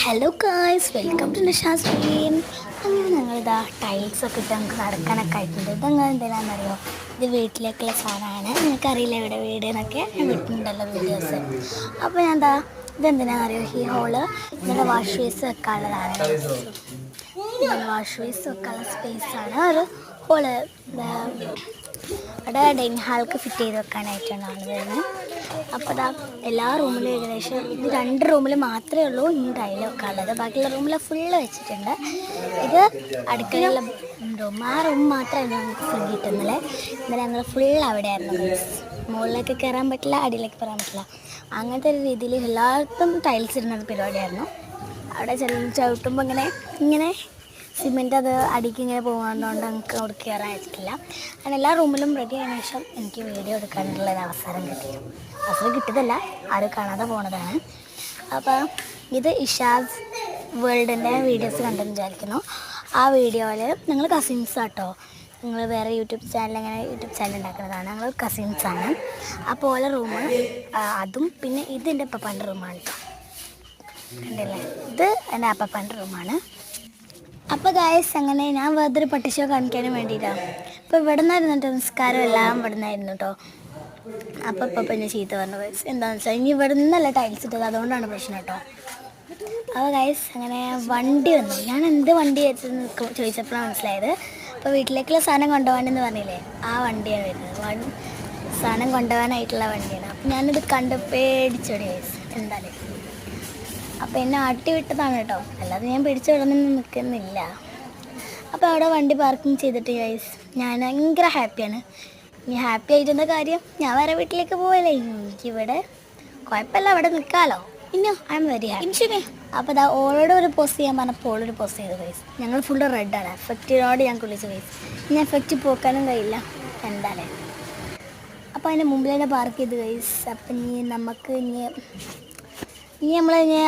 Hello guys, welcome to Nisha's dream. അങ്ങനെ ഞങ്ങളിതാ ടൈൽസൊക്കെ ഇട്ട് നമുക്ക് നടക്കാനൊക്കെ ആയിട്ടുണ്ട്. ഇതങ്ങനെ എന്തിനാണെന്നറിയോ? ഇത് വീട്ടിലേക്കുള്ള സാധനമാണ്. നിങ്ങൾക്കറിയില്ല ഇവിടെ വീട് എന്നൊക്കെ ഞാൻ വിട്ടിട്ടുണ്ടല്ലോ വീഡിയോസ്. അപ്പോൾ ഞാൻ എന്താ ഇതെന്തിനാണെന്നറിയോ? ഈ ഹോള് ഇങ്ങനെ വാഷ് ബേസ് വെക്കാനുള്ളതാണ്. ഇങ്ങനെ വാഷ് ബേസ് വെക്കാനുള്ള സ്പേസാണ് ഒരു ഹോള്. അവിടെ ഡൈനിങ് ഹാൾക്ക് ഫിറ്റ് ചെയ്ത് വെക്കാനായിട്ടാണ് വരുന്നത്. അപ്പോൾ അതാ എല്ലാ റൂമിലും ഏകദേശം ഇത് 2 റൂമിൽ മാത്രമേ ഉള്ളൂ ഇനി ടൈൽ വെക്കാനുള്ളത്. ബാക്കിയുള്ള റൂമിൽ ഫുള്ള് വെച്ചിട്ടുണ്ട്. ഇത് അടുക്കളയുള്ള റൂം, ആ റൂം മാത്രമേ നമുക്ക് ഫ്രീ കിട്ടുന്നില്ല. ഇന്നലെ ഞങ്ങൾ ഫുള്ള് അവിടെയായിരുന്നു. മുകളിലേക്ക് കയറാൻ പറ്റില്ല, അടിയിലേക്ക് കയറാൻ പറ്റില്ല. അങ്ങനത്തെ ഒരു രീതിയിൽ എല്ലായിടത്തും ടൈൽസ് ഇടുന്ന പരിപാടിയായിരുന്നു. അവിടെ ചവിട്ടുമ്പോൾ ഇങ്ങനെ സിമെൻ്റ് അത് അടിക്ക് ഇങ്ങനെ പോകുന്നതുകൊണ്ട് നമുക്ക് അവിടെ കയറാൻ പറ്റില്ല. അങ്ങനെ എല്ലാ റൂമിലും റെഡി ആയതിനു ശേഷം എനിക്ക് വീഡിയോ എടുക്കാനുള്ള ഒരു അവസരം കിട്ടി. അവസരം കിട്ടിയതല്ല, ആരും കാണാതെ പോണതാണ്. അപ്പോൾ ഇത് ഇഷാസ് വേൾഡിൻ്റെ വീഡിയോസ് കണ്ടെന്ന് വിചാരിക്കുന്നു. ആ വീഡിയോയിൽ ഞങ്ങൾ കസിൻസാട്ടോ, ഞങ്ങൾ വേറെ യൂട്യൂബ് ചാനൽ ഉണ്ടാക്കുന്നതാണ്. ഞങ്ങൾ കസിൻസാണ്. അപ്പോൾ ഓല റൂം അതും പിന്നെ ഇതെൻ്റെ അപ്പപ്പാൻ്റെ റൂമാണ് കേട്ടോ. കണ്ടില്ലേ, ഇത് എൻ്റെ അപ്പപ്പാൻ്റെ റൂമാണ്. അപ്പോൾ ഗായ്സ്, അങ്ങനെ ഞാൻ വേറൊരു പട്ടിഷോ കാണിക്കാനും വേണ്ടിയിട്ടാണ്. അപ്പോൾ ഇവിടെ നിന്നായിരുന്നു നിസ്കാരം എല്ലാം ഇവിടെ നിന്നായിരുന്നു കേട്ടോ. അപ്പോൾ ഇപ്പം എന്നെ ചീത്ത പറഞ്ഞു ഗൈസ്. എന്താണെന്ന് വെച്ചാൽ ഇനി ഇവിടെ നിന്നല്ല ടൈൽസ് ഇട്ടത്, അതുകൊണ്ടാണ് പ്രശ്നം കേട്ടോ. അപ്പോൾ ഗൈസ്, അങ്ങനെ വണ്ടി വന്നു. ഞാൻ എന്ത് വണ്ടി ചോദിച്ചപ്പോഴാണ് മനസ്സിലായത്. അപ്പോൾ വീട്ടിലേക്കുള്ള സാധനം കൊണ്ടുപോകാനെന്ന് പറഞ്ഞില്ലേ, ആ വണ്ടിയാണ് വരുന്നത്. സാധനം കൊണ്ടുപോകാനായിട്ടുള്ള വണ്ടിയാണ്. അപ്പോൾ ഞാനിത് കണ്ട് പേടിച്ചോടി ഗൈസ്. എന്തായാലും അപ്പോൾ എന്നെ ആട്ടി വിട്ടതാണ് കേട്ടോ, അല്ലാതെ ഞാൻ പിടിച്ചു വിടണമെന്ന് നിൽക്കുന്നില്ല. അപ്പോൾ അവിടെ വണ്ടി പാർക്കിംഗ് ചെയ്തിട്ട് ഗൈസ് ഞാൻ ഭയങ്കര ഹാപ്പിയാണ്. ഇനി ഹാപ്പി ആയിട്ടുള്ള കാര്യം, ഞാൻ വേറെ വീട്ടിലേക്ക് പോയല്ലേ, എനിക്കിവിടെ കുഴപ്പമില്ല, അവിടെ നിൽക്കാമല്ലോ. ഇന്നോ ഐ എം വെരി ഹാപ്പി. അപ്പോൾ അതാ ഓളോട് ഒരു പോസ്റ്റ് ചെയ്യാൻ പറഞ്ഞപ്പോൾ ഓളൊരു പോസ്റ്റ് ചെയ്തു ഗൈസ്. ഞങ്ങൾ ഫുള്ള് റെഡാണ്. എഫക്റ്റിനോട് ഞാൻ കുളിച്ചു ഗൈസ്. ഇനി എഫക്റ്റ് പോക്കാനും കഴിയില്ല എന്തായാലേ. അപ്പോൾ അതിൻ്റെ മുമ്പിൽ തന്നെ പാർക്ക് ചെയ്ത് ഗൈസ്. അപ്പം ഇനി നമ്മൾ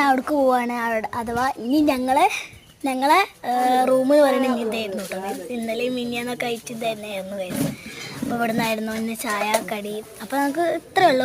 അവിടേക്ക് പോവാണ്. അഥവാ ഇനി ഞങ്ങളെ റൂമിൽ പറയുന്നത് ഇതായിരുന്നു കേട്ടോ. ഇന്നലെയും മിനിയാന്നൊക്കെ ആയിട്ട് ഇത് തന്നെയായിരുന്നു ഗൈസ്. അപ്പോൾ ഇവിടെ നിന്നായിരുന്നു ഇന്ന് ചായ കടി. അപ്പോൾ നമുക്ക് ഇത്രയേ ഉള്ളൂ.